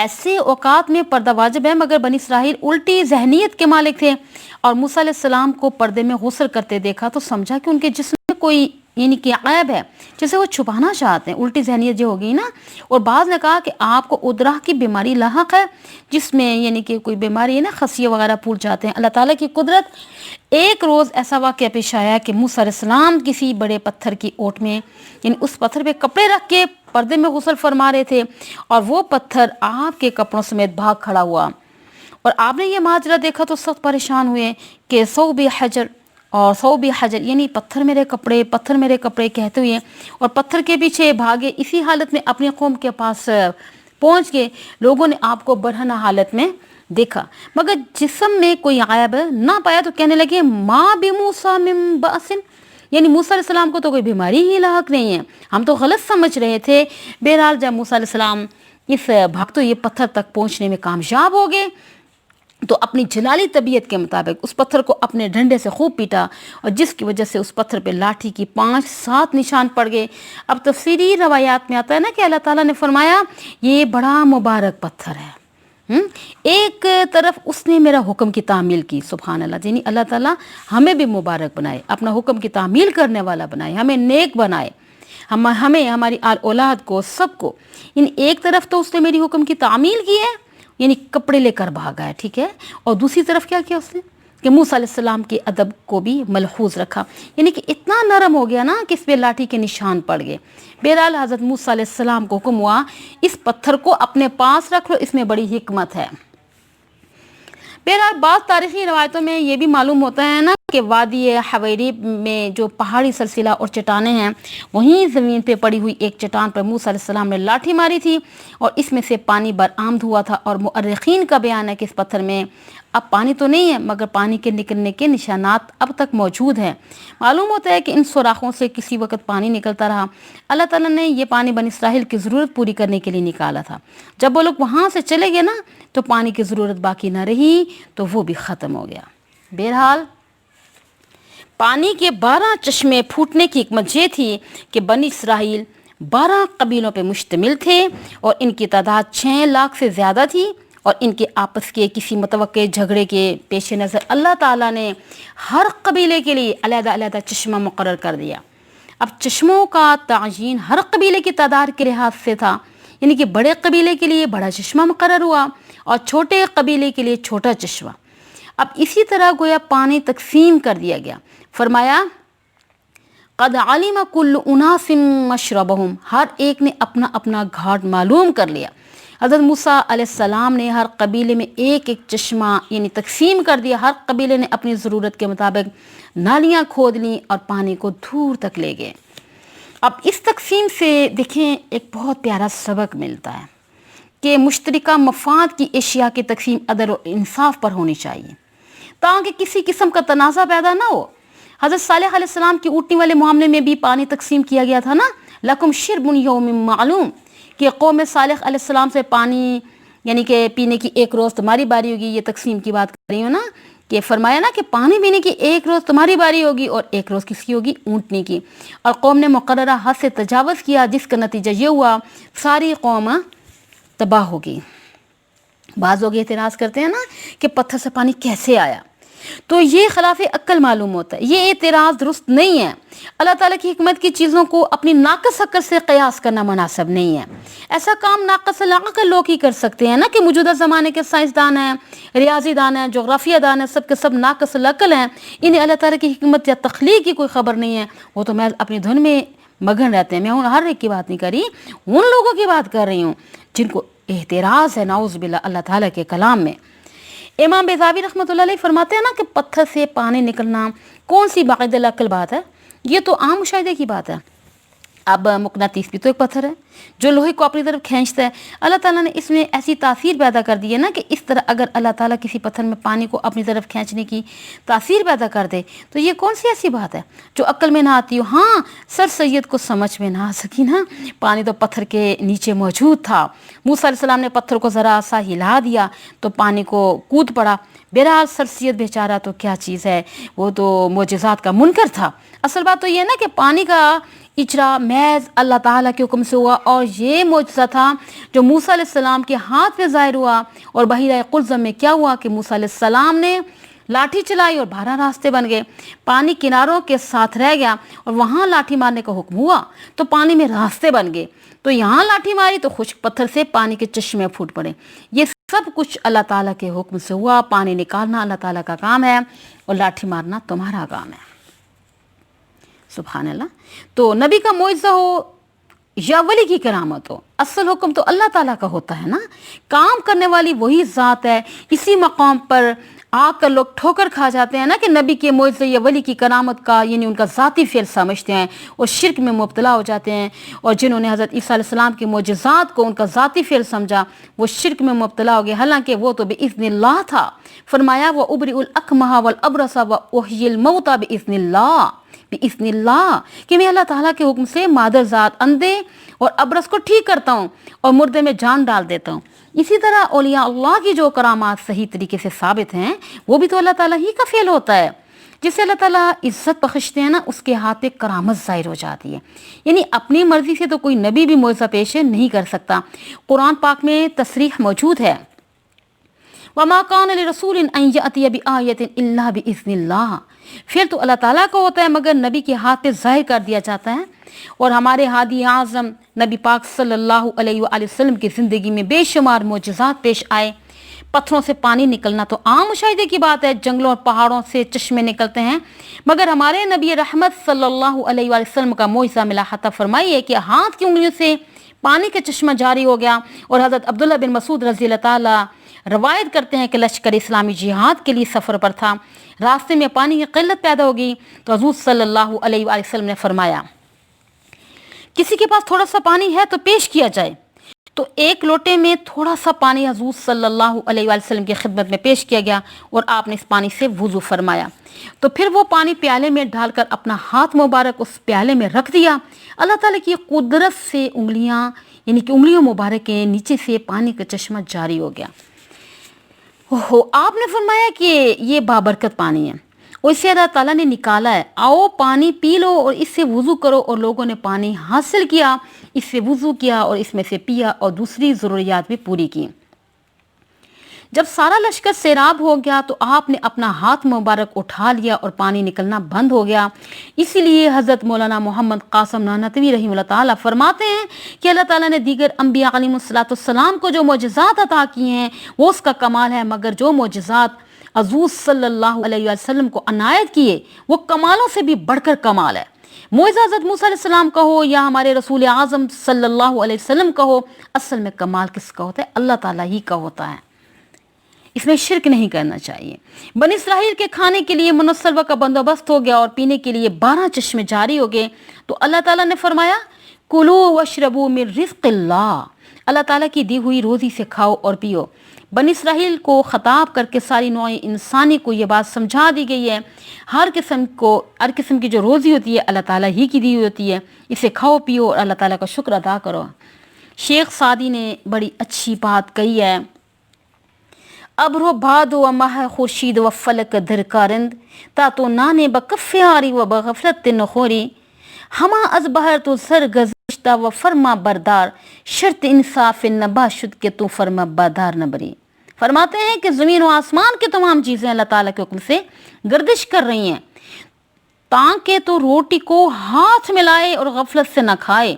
ایسے اوقات میں پردہ واجب ہے، مگر بنی اسرائیل الٹی ذہنیت کے مالک تھے اور موسیٰ علیہ السلام کو پردے میں غسل کرتے دیکھا تو سمجھا کہ ان کے جسم میں کوئی یعنی کہ عیب ہے جسے وہ چھپانا چاہتے ہیں، الٹی ذہنیت جو ہوگی نا۔ اور بعض نے کہا کہ آپ کو ادرا کی بیماری لاحق ہے، جس میں یعنی کہ کوئی بیماری ہے نا، خصیے وغیرہ پھول جاتے ہیں۔ اللہ تعالیٰ کی قدرت، ایک روز ایسا واقعہ پیش آیا کہ موسیٰ علیہ السلام کسی بڑے پتھر کی اوٹ میں یعنی اس پتھر پہ کپڑے رکھ کے پردے میں غسل فرما رہے تھے اور وہ پتھر آپ کے کپڑوں سمیت بھاگ کھڑا ہوا، اور آپ نے یہ ماجرا دیکھا تو سخت پریشان ہوئے کہ ثوب حجر، اور ثوب حجر یعنی پتھر میرے کپڑے، پتھر میرے کپڑے کہتے ہوئے اور پتھر کے پیچھے بھاگے۔ اسی حالت میں اپنی قوم کے پاس پہنچ کے لوگوں نے آپ کو برہنہ حالت میں دیکھا مگر جسم میں کوئی عیب نہ پایا تو کہنے لگے ما بموسیٰ من بأس، یعنی موسیٰ علیہ السلام کو تو کوئی بیماری ہی لاحق نہیں ہے، ہم تو غلط سمجھ رہے تھے۔ بہرحال جب موسیٰ علیہ السلام اس بھاگتے ہوئے پتھر تک پہنچنے میں کامیاب ہو گئے تو اپنی جلالی طبیعت کے مطابق اس پتھر کو اپنے ڈنڈے سے خوب پیٹا، اور جس کی وجہ سے اس پتھر پہ لاٹھی کی 5-7 نشان پڑ گئے۔ اب تفسیری روایات میں آتا ہے نا کہ اللہ تعالیٰ نے فرمایا یہ بڑا مبارک پتھر ہے، ایک طرف اس نے میرا حکم کی تعمیل کی، سبحان اللہ، یعنی اللہ تعالیٰ ہمیں بھی مبارک بنائے، اپنا حکم کی تعمیل کرنے والا بنائے، ہمیں نیک بنائے، ہمیں ہماری آل اولاد کو سب کو۔ یعنی ایک طرف تو اس نے میری حکم کی تعمیل کی ہے، یعنی کپڑے لے کر بھاگا ہے، ٹھیک ہے، اور دوسری طرف کیا کیا اس نے کہ موسیٰ علیہ السلام کے ادب کو بھی ملحوظ رکھا، یعنی کہ اتنا نرم ہو گیا نا کہ اس پہ لاٹھی کے نشان پڑ گئے۔ بہرحال حضرت موسیٰ علیہ السلام کو حکم ہوا اس پتھر کو اپنے پاس رکھ لو، اس میں بڑی حکمت ہے۔ بہرحال بعض تاریخی روایتوں میں یہ بھی معلوم ہوتا ہے نا کہ وادی حویری میں جو پہاڑی سلسلہ اور چٹانیں ہیں، وہیں زمین پہ پڑی ہوئی ایک چٹان پر موسیٰ علیہ السلام نے لاٹھی ماری تھی اور اس میں سے پانی برآمد ہوا تھا، اور مؤرخین کا بیان ہے کہ اس پتھر میں اب پانی تو نہیں ہے مگر پانی کے نکلنے کے نشانات اب تک موجود ہیں۔ معلوم ہوتا ہے کہ ان سوراخوں سے کسی وقت پانی نکلتا رہا۔ اللہ تعالیٰ نے یہ پانی بنی اسرائیل کی ضرورت پوری کرنے کے لیے نکالا تھا، جب وہ لوگ وہاں سے چلے گئے نا تو پانی کی ضرورت باقی نہ رہی تو وہ بھی ختم ہو گیا۔ بہرحال پانی کے 12 چشمے پھوٹنے کی حکمت یہ تھی کہ بنی اسرائیل 12 قبیلوں پہ مشتمل تھے اور ان کی تعداد 6 لاکھ سے زیادہ تھی، اور ان کے آپس کے کسی متوقع جھگڑے کے پیش نظر اللہ تعالیٰ نے ہر قبیلے کے لیے علیحدہ علیحدہ چشمہ مقرر کر دیا۔ اب چشموں کا تعین ہر قبیلے کی تعداد کے لحاظ سے تھا، یعنی کہ بڑے قبیلے کے لیے بڑا چشمہ مقرر ہوا اور چھوٹے قبیلے کے لیے چھوٹا چشمہ۔ اب اسی طرح گویا پانی تقسیم کر دیا گیا۔ فرمایا قد علم کل اناس مشربہم، ہر ایک نے اپنا اپنا گھاٹ معلوم کر لیا۔ حضرت موسیٰ علیہ السلام نے ہر قبیلے میں ایک ایک چشمہ یعنی تقسیم کر دیا، ہر قبیلے نے اپنی ضرورت کے مطابق نالیاں کھود لیں اور پانی کو دور تک لے گئے۔ اب اس تقسیم سے دیکھیں ایک بہت پیارا سبق ملتا ہے کہ مشترکہ مفاد کی اشیاء کی تقسیم عدل و انصاف پر ہونی چاہیے تاکہ کسی قسم کا تنازع پیدا نہ ہو۔ حضرت صالح علیہ السلام کی اونٹنی والے معاملے میں بھی پانی تقسیم کیا گیا تھا نا، لکم شرب یوم معلوم، کہ قوم صالح علیہ السلام سے پانی یعنی کہ پینے کی ایک روز تمہاری باری ہوگی، یہ تقسیم کی بات کر رہی ہوں نا، کہ فرمایا نا کہ پانی پینے کی ایک روز تمہاری باری ہوگی اور ایک روز کس کی ہوگی، اونٹنی کی۔ اور قوم نے مقررہ حد سے تجاوز کیا جس کا نتیجہ یہ ہوا ساری قوم تباہ ہوگی۔ بعض لوگ اعتراض کرتے ہیں نا کہ پتھر سے پانی کیسے آیا، تو یہ خلاف عقل معلوم ہوتا ہے، یہ اعتراض درست نہیں ہے۔ اللہ تعالیٰ کی حکمت کی چیزوں کو اپنی ناقص عقل سے قیاس کرنا مناسب نہیں ہے۔ ایسا کام ناقص العقل لوگ ہی کر سکتے ہیں نا، کہ موجودہ زمانے کے سائنسدان ہیں، ریاضی دان ہیں، جغرافیہ دان ہیں، سب کے سب ناقص العقل ہیں، انہیں اللہ تعالیٰ کی حکمت یا تخلیق کی کوئی خبر نہیں ہے، وہ تو میں اپنی دھن میں مگن رہتے ہیں۔ میں ہر ایک کی بات نہیں کر رہی، ان لوگوں کی بات کر رہی ہوں جن کو اعتراض ہے نعوذ باللہ اللہ تعالیٰ کے کلام میں۔ امام بیضاوی رحمۃ اللہ علیہ فرماتے ہیں نا کہ پتھر سے پانی نکلنا کون سی باقاعدہ العقل بات ہے، یہ تو عام مشاہدے کی بات ہے۔ اب مقناطیس بھی تو ایک پتھر ہے جو لوہے کو اپنی طرف کھینچتا ہے۔ اللہ تعالیٰ نے اس میں ایسی تاثیر پیدا کر دی ہے نا کہ اس طرح اگر اللہ تعالیٰ کسی پتھر میں پانی کو اپنی طرف کھینچنے کی تاثیر پیدا کر دے تو یہ کون سی ایسی بات ہے جو عقل میں نہ آتی ہو۔ ہاں سر سید کو سمجھ میں نہ آ سکی نا، پانی تو پتھر کے نیچے موجود تھا، موسیٰ علیہ السلام نے پتھر کو ذرا سا ہلا دیا تو پانی کو کود پڑا۔ بہرحال سر سید بیچارہ تو کیا چیز ہے، وہ تو معجزات کا منکر تھا۔ اصل بات تو یہ ہے نا کہ پانی کا اجرا محض اللہ تعالیٰ کے حکم سے ہوا، اور یہ معجزہ تھا جو موسیٰ علیہ السلام کے ہاتھ میں ظاہر ہوا۔ اور بحیرہ قلزم میں کیا ہوا کہ موسیٰ علیہ السلام نے لاٹھی چلائی اور 12 راستے بن گئے، پانی کناروں کے ساتھ رہ گیا، اور وہاں لاٹھی مارنے کا حکم ہوا تو پانی میں راستے بن گئے، تو یہاں لاٹھی ماری تو خشک پتھر سے پانی کے چشمے پھوٹ پڑے۔ یہ سب کچھ اللہ تعالیٰ کے حکم سے ہوا۔ پانی نکالنا اللہ تعالیٰ کا کام ہے اور لاٹھی مارنا تمہارا کام ہے۔ سبحان اللہ۔ تو نبی کا معجزہ ہو یا ولی کی کرامت ہو، اصل حکم تو اللہ تعالیٰ کا ہوتا ہے نا، کام کرنے والی وہی ذات ہے۔ اسی مقام پر آ کر لوگ ٹھوکر کھا جاتے ہیں نا کہ نبی کے معجزے یا ولی کی کرامت کا یعنی ان کا ذاتی فعل سمجھتے ہیں اور شرک میں مبتلا ہو جاتے ہیں، اور جنہوں نے حضرت عیسیٰ علیہ السلام کے معجزات کو ان کا ذاتی فعل سمجھا وہ شرک میں مبتلا ہو گئے، حالانکہ وہ تو بِإِذْنِ اللہ تھا۔ فرمایا وَأُبْرِئُ الْأَكْمَحَ وَالْأَبْرَصَ وَأُحْيِي الْمَوْتَى بِإِذْنِ اللَّهِ، بِإِذْنِ اللہ، کہ میں اللہ تعالیٰ کے حکم سے مادر ذات اندھے اور ابرص کو ٹھیک کرتا ہوں اور مردے میں جان ڈال دیتا ہوں۔ اسی طرح اولیاء اللہ کی جو کرامات صحیح طریقے سے ثابت ہیں وہ بھی تو اللہ تعالیٰ ہی کا فعل ہوتا ہے۔ جسے اللہ تعالیٰ عزت بخشتے ہیں نا اس کے ہاتھ پہ کرامت ظاہر ہو جاتی ہے، یعنی اپنی مرضی سے تو کوئی نبی بھی معجزہ پیش نہیں کر سکتا۔ قرآن پاک میں تصریح موجود ہے وَمَا كَانَ لِرَسُولٍ أَن يَأْتِيَ بِآيَةٍ إِلَّا بِإِذْنِ اللَّهِ، فعل تو اللہ تعالیٰ کا ہوتا ہے مگر نبی کے ہاتھ پہ ظاہر کر دیا جاتا ہے۔ اور ہمارے ہادی اعظم نبی پاک صلی اللہ علیہ وآلہ وسلم کی زندگی میں بے شمار معجزات پیش آئے۔ پتھروں سے پانی نکلنا تو عام مشاہدے کی بات ہے، جنگلوں اور پہاڑوں سے چشمے نکلتے ہیں، مگر ہمارے نبی رحمت صلی اللہ علیہ وآلہ وسلم کا معجزہ ملاحظہ فرمائیے کہ ہاتھ کی انگلیوں سے پانی کا چشمہ جاری ہو گیا۔ اور حضرت عبداللہ بن مسعود رضی اللہ تعالیٰ روایت کرتے ہیں کہ لشکر اسلامی جہاد کے لیے سفر پر تھا، راستے میں پانی کی قلت پیدا ہو گئی تو حضور صلی اللہ علیہ وآلہ وسلم نے فرمایا کسی کے پاس تھوڑا سا پانی ہے تو پیش کیا جائے، تو ایک لوٹے میں تھوڑا سا پانی حضور صلی اللہ علیہ وآلہ وسلم کی خدمت میں پیش کیا گیا اور آپ نے اس پانی سے وضو فرمایا، تو پھر وہ پانی پیالے میں ڈال کر اپنا ہاتھ مبارک اس پیالے میں رکھ دیا۔ اللہ تعالیٰ کی قدرت سے انگلیاں یعنی کہ انگلیوں مبارک کے نیچے سے پانی کا چشمہ جاری ہو گیا۔ آپ نے فرمایا کہ یہ بابرکت پانی ہے اور اسے اللہ تعالیٰ نے نکالا ہے، آؤ پانی پی لو اور اس سے وضو کرو۔ اور لوگوں نے پانی حاصل کیا، اس سے وضو کیا اور اس میں سے پیا اور دوسری ضروریات بھی پوری کی۔ جب سارا لشکر سیراب ہو گیا تو آپ نے اپنا ہاتھ مبارک اٹھا لیا اور پانی نکلنا بند ہو گیا۔ اسی لیے حضرت مولانا محمد قاسم نانوتوی رحمہ اللہ تعالیٰ فرماتے ہیں کہ اللہ تعالیٰ نے دیگر انبیاء علیہ السلام کو جو معجزات عطا کیے ہیں وہ اس کا کمال ہے، مگر جو معجزات حضور صلی اللہ علیہ وسلم کو عنایت کیے وہ کمالوں سے بھی بڑھ کر کمال ہے۔ معجزہ حضرت موسیٰ علیہ السلام کا ہو یا ہمارے رسول اعظم صلی اللہ علیہ وسلم کا ہو، اصل میں کمال کس کا ہوتا ہے؟ اللہ تعالیٰ ہی کا ہوتا ہے، اس میں شرک نہیں کرنا چاہیے۔ بنی اسرائیل کے کھانے کے لیے منصربہ کا بندوبست ہو گیا اور پینے کے لیے 12 چشمے جاری ہو گئے، تو اللہ تعالیٰ نے فرمایا کلوا واشربوا من رزق اللہ، اللہ تعالیٰ کی دی ہوئی روزی سے کھاؤ اور پیو۔ بنی اسرائیل کو خطاب کر کے ساری نوع انسانی کو یہ بات سمجھا دی گئی ہے، ہر قسم کی جو روزی ہوتی ہے اللہ تعالیٰ ہی کی دی ہوئی ہوتی ہے، اسے کھاؤ پیو اور اللہ تعالیٰ کا شکر ادا کرو۔ شیخ سعدی نے بڑی اچھی بات کہی ہے، ابر و باد و ماہ خورشید و فلک درکارند تا تو نانے بکف آری و بغفلت نخوری، ہما از بہر تو سر گذشتہ و فرما بردار، شرط انصاف نبا شد کہ تو فرما بادار نبری۔ فرماتے ہیں کہ زمین و آسمان کی تمام چیزیں اللہ تعالیٰ کے حکم سے گردش کر رہی ہیں تاکہ تو روٹی کو ہاتھ ملائے اور غفلت سے نہ کھائے۔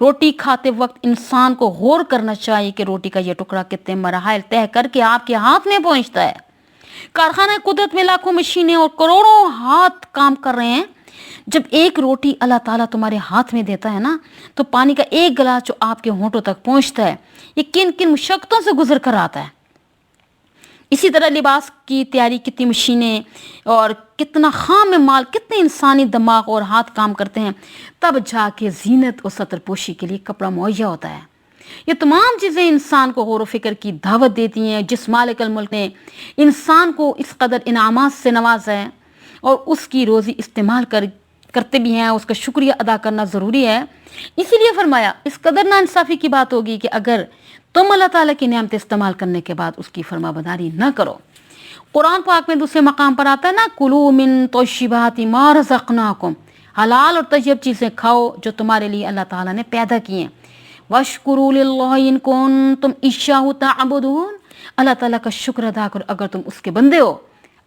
روٹی کھاتے وقت انسان کو غور کرنا چاہیے کہ روٹی کا یہ ٹکڑا کتنے مراحل طے کر کے آپ کے ہاتھ میں پہنچتا ہے۔ کارخانہ قدرت میں لاکھوں مشینیں اور کروڑوں ہاتھ کام کر رہے ہیں، جب ایک روٹی اللہ تعالیٰ تمہارے ہاتھ میں دیتا ہے نا تو پانی کا ایک گلاس جو آپ کے ہونٹوں تک پہنچتا ہے یہ کن کن مشقتوں سے گزر کر آتا ہے۔ اسی طرح لباس کی تیاری کتنی مشینیں اور کتنا خام مال، کتنے انسانی دماغ اور ہاتھ کام کرتے ہیں، تب جا کے زینت اور ستر پوشی کے لیے کپڑا مہیا ہوتا ہے۔ یہ تمام چیزیں انسان کو غور و فکر کی دعوت دیتی ہیں۔ جس مالک الملک نے انسان کو اس قدر انعامات سے نوازا ہے اور اس کی روزی استعمال کرتے بھی ہیں، اس کا شکریہ ادا کرنا ضروری ہے۔ اسی لیے فرمایا اس قدر ناانصافی کی بات ہوگی کہ اگر تم اللہ تعالیٰ کی نعمت استعمال کرنے کے بعد اس کی فرما برداری نہ کرو۔ قرآن پاک میں دوسرے مقام پر آتا ہے نا کلوا من طیبات ما رزقناکم، حلال اور طیب چیزیں کھاؤ جو تمہارے لیے اللہ تعالیٰ نے پیدا کی ہیں. وَاشْكُرُوا لِلَّهِ إِن كُنتُمْ إِيَّاهُ تَعْبُدُونَ. اللہ تعالیٰ کا شکر ادا کرو اگر تم اس کے بندے ہو.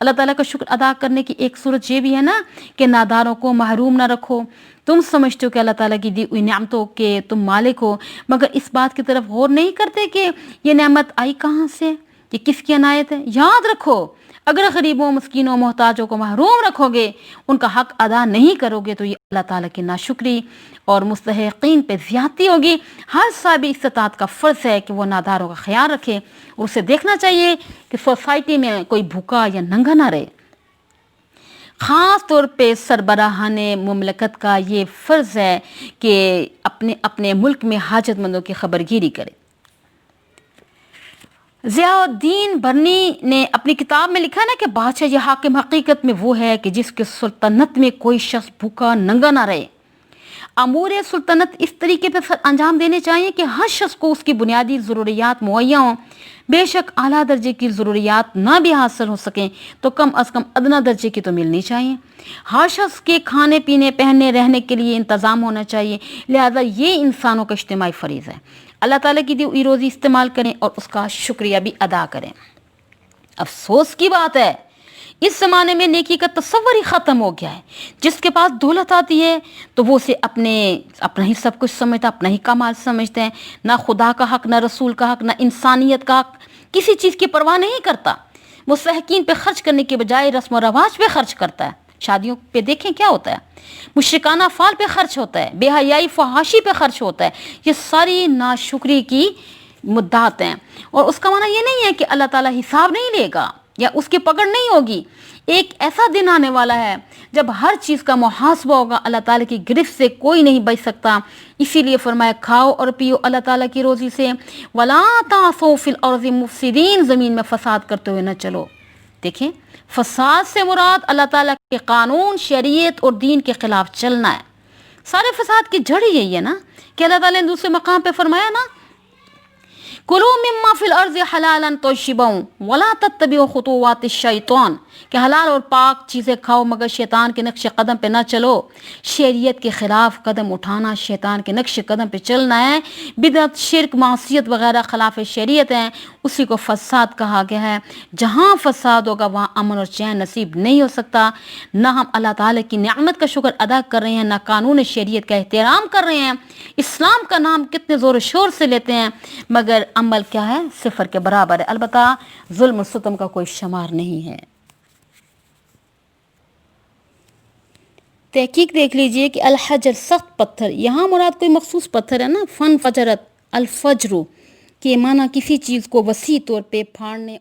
اللہ تعالیٰ کا شکر ادا کرنے کی ایک صورت یہ بھی ہے نا کہ ناداروں کو محروم نہ رکھو. تم سمجھتے ہو کہ اللہ تعالیٰ کی دی ہوئی نعمتوں کے تم مالک ہو، مگر اس بات کی طرف غور نہیں کرتے کہ یہ نعمت آئی کہاں سے، یہ کس کی عنایت ہے. یاد رکھو اگر غریبوں، مسکینوں، محتاجوں کو محروم رکھو گے، ان کا حق ادا نہیں کرو گے تو یہ اللہ تعالیٰ کی ناشکری اور مستحقین پہ زیادتی ہوگی. ہر صاحب استطاعت کا فرض ہے کہ وہ ناداروں کا خیال رکھے. اسے دیکھنا چاہیے کہ سوسائٹی میں کوئی بھوکا یا ننگا نہ رہے. خاص طور پہ سربراہان مملکت کا یہ فرض ہے کہ اپنے ملک میں حاجت مندوں کی خبر گیری کرے. ضیاء الدین برنی نے اپنی کتاب میں لکھا نا کہ بادشاہ یہ حاکم حقیقت میں وہ ہے کہ جس کے سلطنت میں کوئی شخص بھوکا ننگا نہ رہے. امور سلطنت اس طریقے پہ انجام دینے چاہیے کہ ہر شخص کو اس کی بنیادی ضروریات مہیا ہوں. بے شک اعلیٰ درجے کی ضروریات نہ بھی حاصل ہو سکیں تو کم از کم ادنیٰ درجے کی تو ملنی چاہیے. ہر شخص کے کھانے پینے، پہننے، رہنے کے لیے انتظام ہونا چاہیے. لہذا یہ انسانوں کا اجتماعی فریضہ ہے. اللہ تعالیٰ کی دی ہوئی روزی استعمال کریں اور اس کا شکریہ بھی ادا کریں. افسوس کی بات ہے اس زمانے میں نیکی کا تصور ہی ختم ہو گیا ہے. جس کے پاس دولت آتی ہے تو وہ اسے اپنا ہی سب کچھ سمجھتا، اپنا ہی کمال سمجھتے ہیں. نہ خدا کا حق، نہ رسول کا حق، نہ انسانیت کا حق، کسی چیز کی پرواہ نہیں کرتا. مستحقین پہ خرچ کرنے کے بجائے رسم و رواج پہ خرچ کرتا ہے. شادیوں پہ دیکھیں کیا ہوتا ہے، مشرکانہ افعال پہ خرچ ہوتا ہے، بے حیائی فحاشی پہ خرچ ہوتا ہے. یہ ساری ناشکری کی مدعات ہیں. اور اس کا معنی یہ نہیں ہے کہ اللہ تعالیٰ حساب نہیں لے گا یا اس کی پکڑ نہیں ہوگی. ایک ایسا دن آنے والا ہے جب ہر چیز کا محاسبہ ہوگا. اللہ تعالیٰ کی گرفت سے کوئی نہیں بچ سکتا. اسی لیے فرمایا کھاؤ اور پیو اللہ تعالیٰ کی روزی سے. وَلَا تَعْثَوْا فِي الْأَرْضِ مُفْسِدِينَ. زمین میں فساد کرتے ہوئے نہ چلو. دیکھیں فساد سے مراد اللہ تعالیٰ کے قانون، شریعت اور دین کے خلاف چلنا ہے. سارے فساد کی جڑ یہی ہے نا کہ اللہ تعالیٰ نے دوسرے مقام پہ فرمایا نا کُلُوا مِمَّا فِي الْأَرْضِ حَلَالًا طَيِّبًا وَلَا تَتَّبِعُوا خُطُوَاتِ الشَّيْطَانِ کہ حلال اور پاک چیزیں کھاؤ مگر شیطان کے نقش قدم پہ نہ چلو. شریعت کے خلاف قدم اٹھانا شیطان کے نقش قدم پہ چلنا ہے. بدعت، شرک، معصیت وغیرہ خلاف شریعت ہیں، اسی کو فساد کہا گیا ہے. جہاں فساد ہوگا وہاں امن اور چین نصیب نہیں ہو سکتا. نہ ہم اللہ تعالیٰ کی نعمت کا شکر ادا کر رہے ہیں، نہ قانون شریعت کا احترام کر رہے ہیں. اسلام کا نام کتنے زور و شور سے لیتے ہیں مگر عمل کیا ہے، صفر کے برابر ہے. البتہ ظلم و ستم کا کوئی شمار نہیں ہے. تحقیق دیکھ لیجئے کہ الحجر سخت پتھر، یہاں مراد کوئی مخصوص پتھر ہے نا. فن فجرت الفجر کہ معنی کسی چیز کو وسیع طور پہ پھاڑنے